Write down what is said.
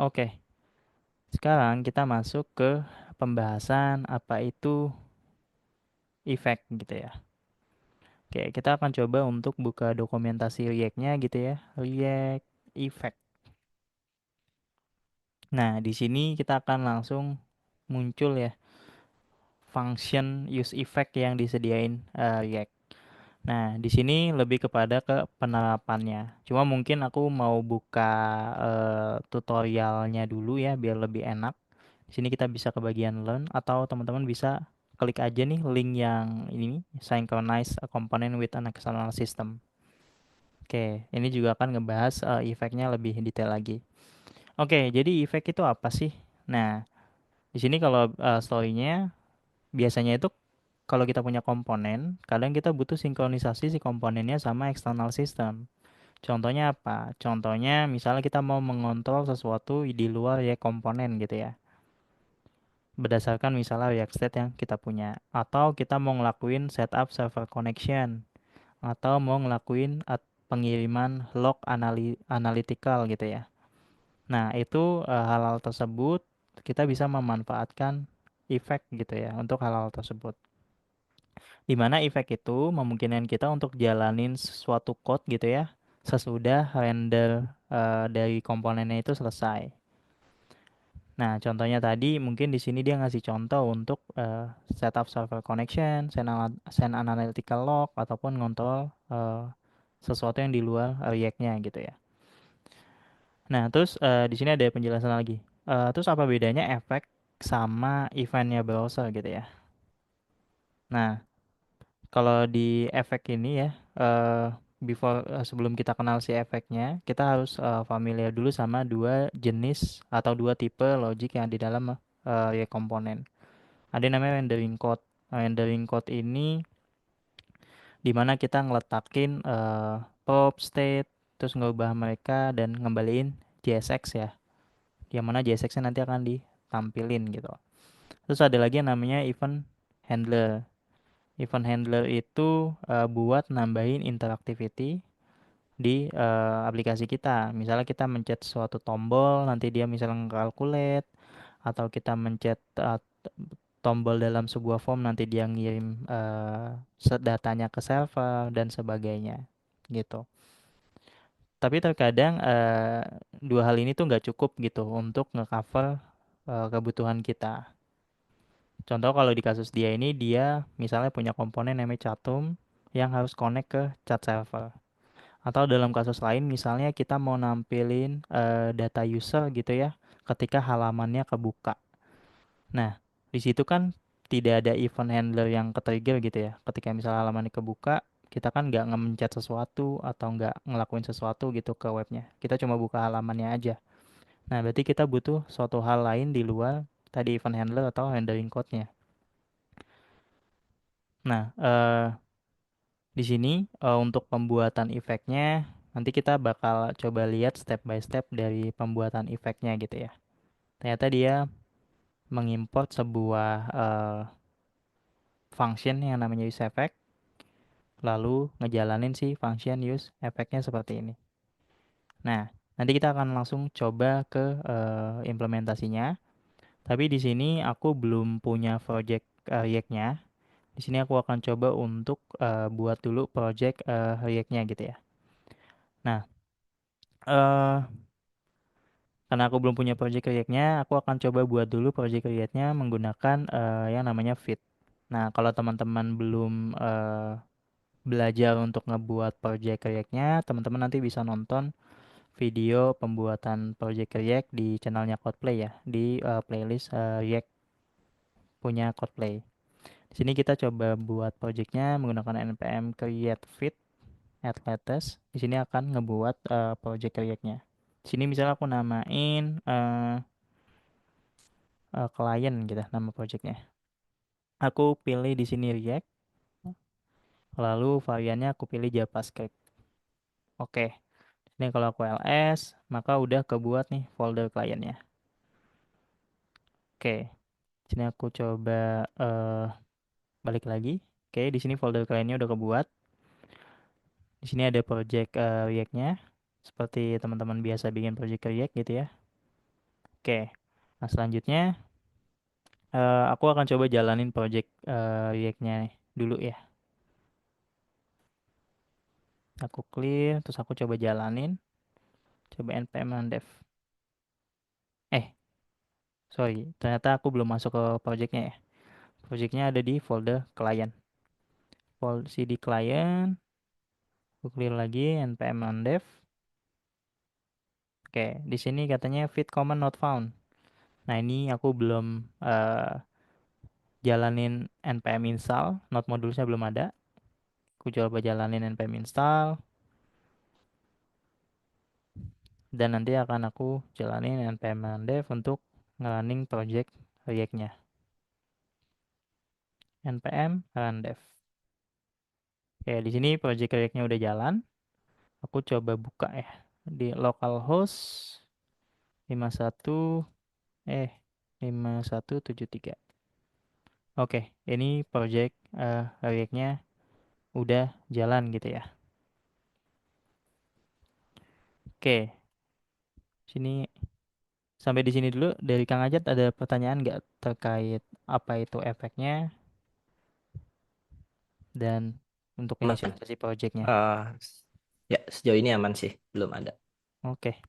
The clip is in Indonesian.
Oke, sekarang kita masuk ke pembahasan apa itu effect gitu ya. Oke, kita akan coba untuk buka dokumentasi React-nya gitu ya. React effect. Nah, di sini kita akan langsung muncul ya function use effect yang disediain React. Nah, di sini lebih kepada ke penerapannya. Cuma mungkin aku mau buka tutorialnya dulu ya biar lebih enak. Di sini kita bisa ke bagian learn atau teman-teman bisa klik aja nih link yang ini synchronize a component with an external system. Oke, ini juga akan ngebahas efeknya lebih detail lagi. Oke, jadi efek itu apa sih? Nah, di sini kalau story-nya biasanya itu kalau kita punya komponen, kadang kita butuh sinkronisasi si komponennya sama external system. Contohnya apa? Contohnya misalnya kita mau mengontrol sesuatu di luar ya komponen gitu ya. Berdasarkan misalnya React State yang kita punya. Atau kita mau ngelakuin setup server connection. Atau mau ngelakuin pengiriman log analytical gitu ya. Nah, itu hal-hal tersebut kita bisa memanfaatkan efek gitu ya untuk hal-hal tersebut. Di mana efek itu memungkinkan kita untuk jalanin suatu code gitu ya sesudah render dari komponennya itu selesai. Nah, contohnya tadi mungkin di sini dia ngasih contoh untuk setup server connection, send analytical log ataupun ngontrol sesuatu yang di luar React-nya gitu ya. Nah, terus di sini ada penjelasan lagi. Terus apa bedanya efek sama eventnya browser gitu ya? Nah, kalau di efek ini ya, sebelum kita kenal si efeknya, kita harus familiar dulu sama dua jenis atau dua tipe logic yang di dalam ya komponen. Ada yang namanya rendering code. Rendering code ini di mana kita ngeletakin prop state, terus ngubah mereka dan ngembaliin JSX ya. Yang mana JSX-nya nanti akan ditampilin gitu. Terus ada lagi yang namanya event handler. Event handler itu buat nambahin interactivity di aplikasi kita. Misalnya kita mencet suatu tombol, nanti dia misalnya calculate, atau kita mencet tombol dalam sebuah form, nanti dia ngirim datanya ke server dan sebagainya, gitu. Tapi terkadang dua hal ini tuh nggak cukup gitu untuk ngecover kebutuhan kita. Contoh kalau di kasus dia ini, dia misalnya punya komponen namanya chatum yang harus connect ke chat server. Atau dalam kasus lain misalnya kita mau nampilin data user gitu ya ketika halamannya kebuka. Nah, di situ kan tidak ada event handler yang ke-trigger gitu ya. Ketika misalnya halamannya kebuka, kita kan nggak nge-mencet sesuatu atau nggak ngelakuin sesuatu gitu ke webnya. Kita cuma buka halamannya aja. Nah, berarti kita butuh suatu hal lain di luar tadi event handler atau rendering code-nya. Nah, di sini untuk pembuatan efeknya nanti kita bakal coba lihat step by step dari pembuatan efeknya gitu ya. Ternyata dia mengimport sebuah function yang namanya use effect, lalu ngejalanin si function use effect-nya seperti ini. Nah, nanti kita akan langsung coba ke implementasinya. Tapi di sini aku belum punya project React-nya. Di sini aku akan coba untuk buat dulu project React-nya gitu ya. Nah, eh karena aku belum punya project React-nya, aku akan coba buat dulu project React-nya menggunakan yang namanya Vite. Nah, kalau teman-teman belum belajar untuk ngebuat project React-nya, teman-teman nanti bisa nonton video pembuatan project React di channelnya Codeplay ya, di playlist React punya Codeplay. Di sini kita coba buat projectnya menggunakan npm create Vite add latest. Di sini akan ngebuat project React-nya. Di sini misalnya aku namain klien gitu nama projectnya. Aku pilih di sini React, lalu variannya aku pilih JavaScript. Oke, ini kalau aku ls, maka udah kebuat nih folder kliennya. Oke, sini aku coba eh balik lagi. Oke, di sini folder kliennya udah kebuat. Di sini ada project React-nya, seperti teman-teman biasa bikin project React gitu ya. Oke. Nah, selanjutnya aku akan coba jalanin project React-nya dulu ya. Aku clear, terus aku coba jalanin, coba npm dev. Eh, sorry, ternyata aku belum masuk ke projectnya ya. Projectnya ada di folder client. Folder cd client, aku clear lagi npm dev. Oke, di sini katanya fit command not found. Nah, ini aku belum jalanin npm install, node modulesnya belum ada. Aku coba jalanin npm install, dan nanti akan aku jalanin npm dev untuk ngerunning project React-nya. npm run dev. Oke, di sini project React-nya udah jalan. Aku coba buka ya di localhost 51 eh 5173. Oke, ini project React-nya udah jalan gitu ya. Oke, sini sampai di sini dulu. Dari Kang Ajat ada pertanyaan nggak terkait apa itu efeknya dan untuk Mas, inisialisasi projectnya? eh, ya sejauh ini aman sih, belum ada. Oke.